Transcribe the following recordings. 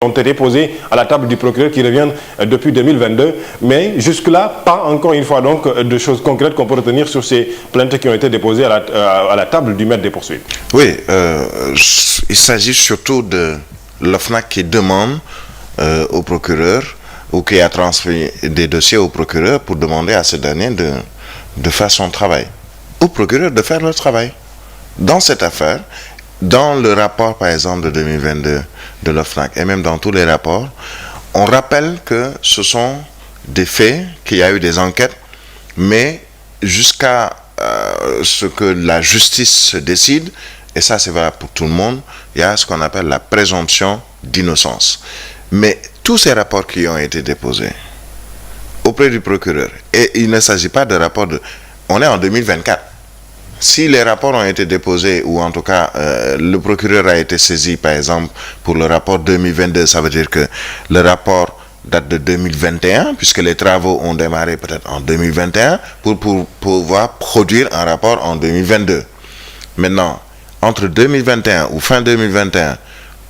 ont été posés à la table du procureur qui reviennent depuis 2022. Mais jusque-là, pas encore une fois donc de choses concrètes qu'on peut retenir sur ces plaintes qui ont été déposées à la table du maître des poursuites. Oui, il s'agit surtout de l'OFNAC qui demande au procureur ou qui a transféré des dossiers au procureur pour demander à ce dernier de faire son travail. Au procureur de faire leur travail. Dans cette affaire, dans le rapport par exemple de 2022 de l'OFNAC et même dans tous les rapports, on rappelle que ce sont des faits, qu'il y a eu des enquêtes, mais jusqu'à ce que la justice se décide, et ça c'est valable pour tout le monde, il y a ce qu'on appelle la présomption d'innocence. Mais tous ces rapports qui ont été déposés auprès du procureur, et il ne s'agit pas de rapports de... On est en 2024. Si les rapports ont été déposés, ou en tout cas le procureur a été saisi par exemple pour le rapport 2022, ça veut dire que le rapport date de 2021, puisque les travaux ont démarré peut-être en 2021, pour pouvoir produire un rapport en 2022. Maintenant, entre 2021 ou fin 2021,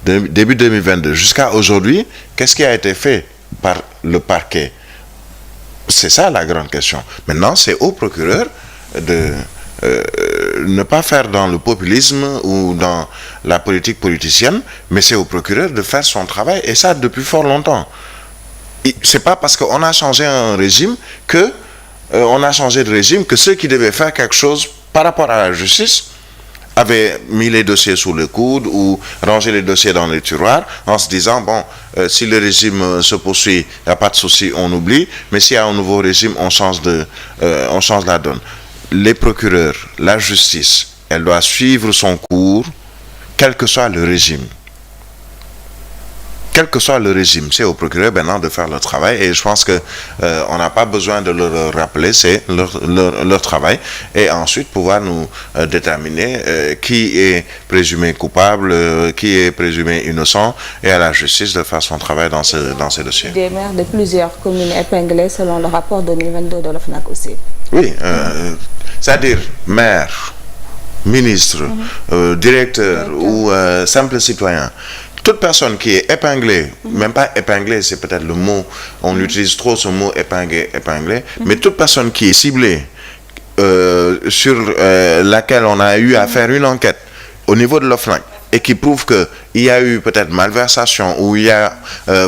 début 2022, jusqu'à aujourd'hui, qu'est-ce qui a été fait par le parquet? C'est ça la grande question. Maintenant, c'est au procureur de ne pas faire dans le populisme ou dans la politique politicienne, mais c'est au procureur de faire son travail, et ça depuis fort longtemps. C'est pas parce qu'on a changé un régime que on a changé de régime que ceux qui devaient faire quelque chose par rapport à la justice avaient mis les dossiers sous le coude ou rangé les dossiers dans les tiroirs en se disant bon, si le régime se poursuit, il n'y a pas de souci, on oublie, mais s'il y a un nouveau régime, on change la donne. Les procureurs, la justice, elle doit suivre son cours, quel que soit le régime. Quel que soit le régime, c'est au procureur maintenant de faire leur travail, et je pense que on n'a pas besoin de le rappeler, c'est leur travail, et ensuite pouvoir nous déterminer qui est présumé coupable, qui est présumé innocent, et à la justice de faire son travail dans ces dossiers. Des maires de plusieurs communes épinglées selon le rapport 2022 de l'OFNAC aussi. Oui, c'est-à-dire maire, ministre, directeur ou simple citoyen. Toute personne qui est épinglée, même pas épinglée, c'est peut-être le mot, on utilise trop ce mot épinglé, mais toute personne qui est ciblée, sur laquelle on a eu à faire une enquête au niveau de l'OFNAC, et qui prouve qu'il y a eu peut-être malversation ou il y a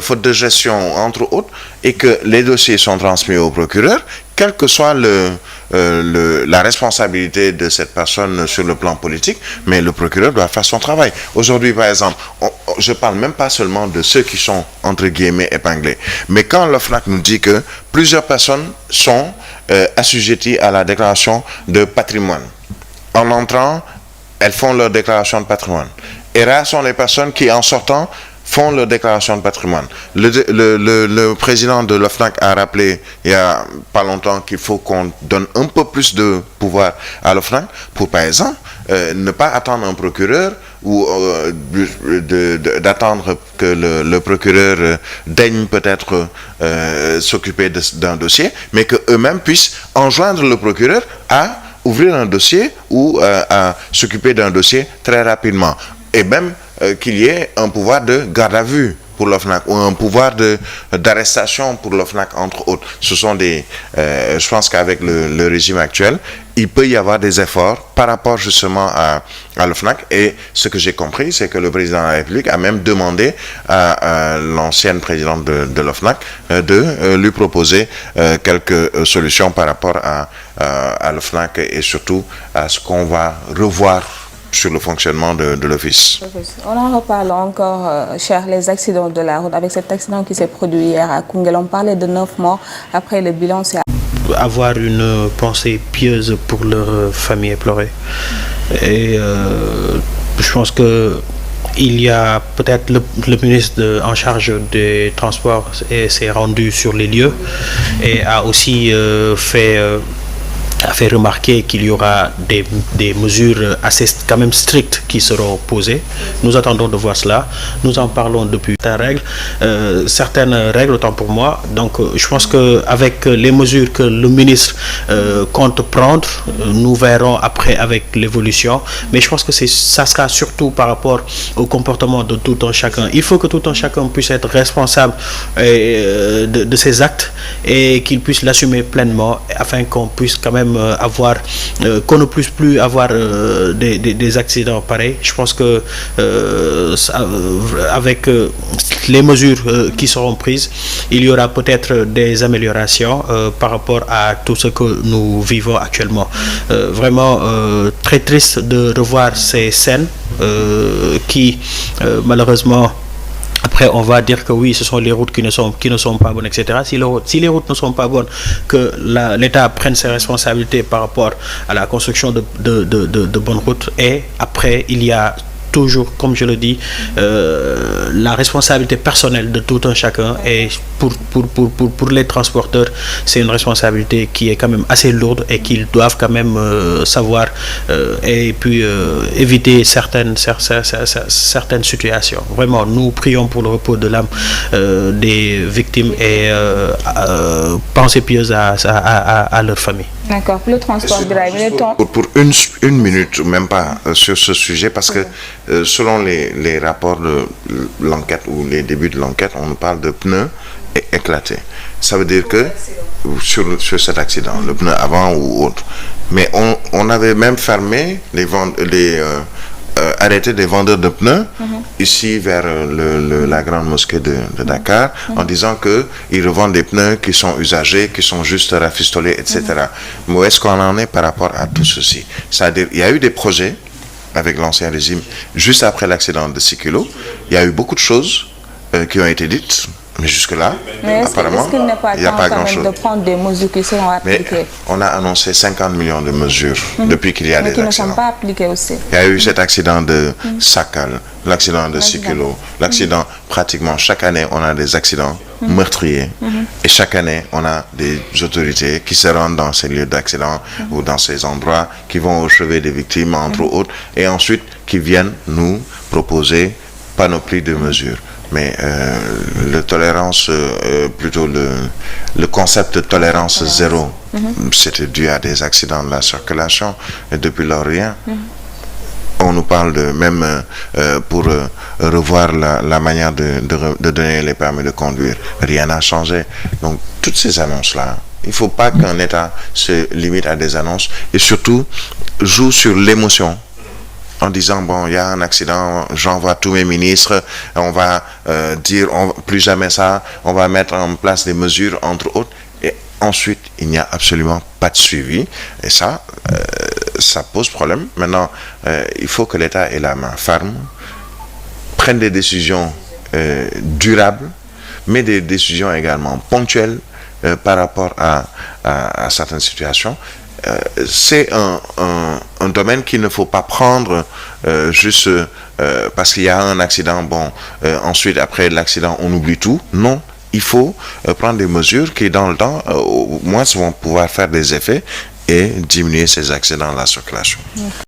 faute de gestion, entre autres, et que les dossiers sont transmis au procureur, quelle que soit la responsabilité de cette personne sur le plan politique, mais le procureur doit faire son travail. Aujourd'hui, par exemple, je ne parle même pas seulement de ceux qui sont, entre guillemets, épinglés, mais quand l'OFNAC nous dit que plusieurs personnes sont assujetties à la déclaration de patrimoine, en entrant, elles font leur déclaration de patrimoine. Et rares sont les personnes qui, en sortant, font leur déclaration de patrimoine. Le président de l'OFNAC a rappelé il n'y a pas longtemps qu'il faut qu'on donne un peu plus de pouvoir à l'OFNAC pour, par exemple, ne pas attendre un procureur ou d'attendre que le procureur daigne peut-être s'occuper d'un dossier, mais qu'eux-mêmes puissent enjoindre le procureur à ouvrir un dossier ou à s'occuper d'un dossier très rapidement. Et même qu'il y ait un pouvoir de garde à vue pour l'OFNAC ou un pouvoir d'arrestation pour l'OFNAC, entre autres. Ce sont je pense qu'avec le régime actuel, il peut y avoir des efforts par rapport justement à l'OFNAC. Et ce que j'ai compris, c'est que le président de la République a même demandé à l'ancienne présidente de l'OFNAC de lui proposer quelques solutions par rapport à l'OFNAC et surtout à ce qu'on va revoir sur le fonctionnement de l'office. On en reparle encore, cher, les accidents de la route. Avec cet accident qui s'est produit hier à Koungheul, on parlait de 9 morts. Après, le bilan, c'est... Avoir une pensée pieuse pour leur famille éplorée. Et je pense que il y a peut-être le ministre en charge des transports s'est rendu sur les lieux et a aussi fait a fait remarquer qu'il y aura des mesures assez quand même strictes qui seront posées. Nous attendons de voir cela. Nous en parlons depuis certaines règles, autant pour moi. Donc je pense qu'avec les mesures que le ministre compte prendre, nous verrons après avec l'évolution. Mais je pense que ça sera surtout par rapport au comportement de tout un chacun. Il faut que tout un chacun puisse être responsable de ses actes et qu'il puisse l'assumer pleinement afin qu'on puisse quand même qu'on ne puisse plus avoir des accidents pareils. Je pense que avec les mesures qui seront prises, il y aura peut-être des améliorations par rapport à tout ce que nous vivons actuellement. Vraiment très triste de revoir ces scènes qui malheureusement après on va dire que oui, ce sont les routes qui ne sont pas bonnes, etc. Si les routes ne sont pas bonnes, que l'État prenne ses responsabilités par rapport à la construction de bonnes routes. Et après il y a toujours, comme je le dis, la responsabilité personnelle de tout un chacun. Et pour les transporteurs, c'est une responsabilité qui est quand même assez lourde et qu'ils doivent quand même savoir et puis éviter certaines situations. Vraiment, nous prions pour le repos de l'âme des victimes et pensez pieuse à leur famille. D'accord. Pour le transport pour une minute, même pas sur ce sujet, parce que selon les rapports de l'enquête ou les débuts de l'enquête, on nous parle de pneus éclatés. Ça veut dire que sur cet accident, le pneu avant ou autre. Mais on avait même fermé arrêté des vendeurs de pneus ici vers la grande mosquée de Dakar en disant qu'ils revendent des pneus qui sont usagés, qui sont juste rafistolés, etc. Mais où est-ce qu'on en est par rapport à tout ceci? C'est-à-dire, il y a eu des projets avec l'ancien régime juste après l'accident de Sikilo. Il y a eu beaucoup de choses qui ont été dites. Mais jusque-là, apparemment, il n'y a pas grand-chose. De prendre des mesures qui seront appliquées. Mais on a annoncé 50 millions de mesures depuis qu'il y a des accidents. Mais qui ne sont pas appliquées aussi. Il y a eu cet accident de Sakal, l'accident de Sikilo, l'accident pratiquement chaque année, on a des accidents meurtriers. Et chaque année, on a des autorités qui se rendent dans ces lieux d'accident ou dans ces endroits, qui vont au chevet des victimes, entre autres, et ensuite qui viennent nous proposer panoplie de mesures. Mais plutôt le concept de tolérance zéro, c'était dû à des accidents de la circulation et depuis lors rien. On nous parle même pour revoir la manière de donner les permis de conduire. Rien n'a changé. Donc toutes ces annonces-là, il ne faut pas qu'un État se limite à des annonces et surtout joue sur l'émotion. En disant, bon, il y a un accident, j'envoie tous mes ministres, on va dire plus jamais ça, on va mettre en place des mesures, entre autres, et ensuite, il n'y a absolument pas de suivi, et ça pose problème. Maintenant, il faut que l'État ait la main ferme, prenne des décisions durables, mais des décisions également ponctuelles par rapport à certaines situations. C'est un domaine qu'il ne faut pas prendre juste parce qu'il y a un accident, ensuite après l'accident on oublie tout. Non, il faut prendre des mesures qui dans le temps au moins vont pouvoir faire des effets et diminuer ces accidents de la circulation.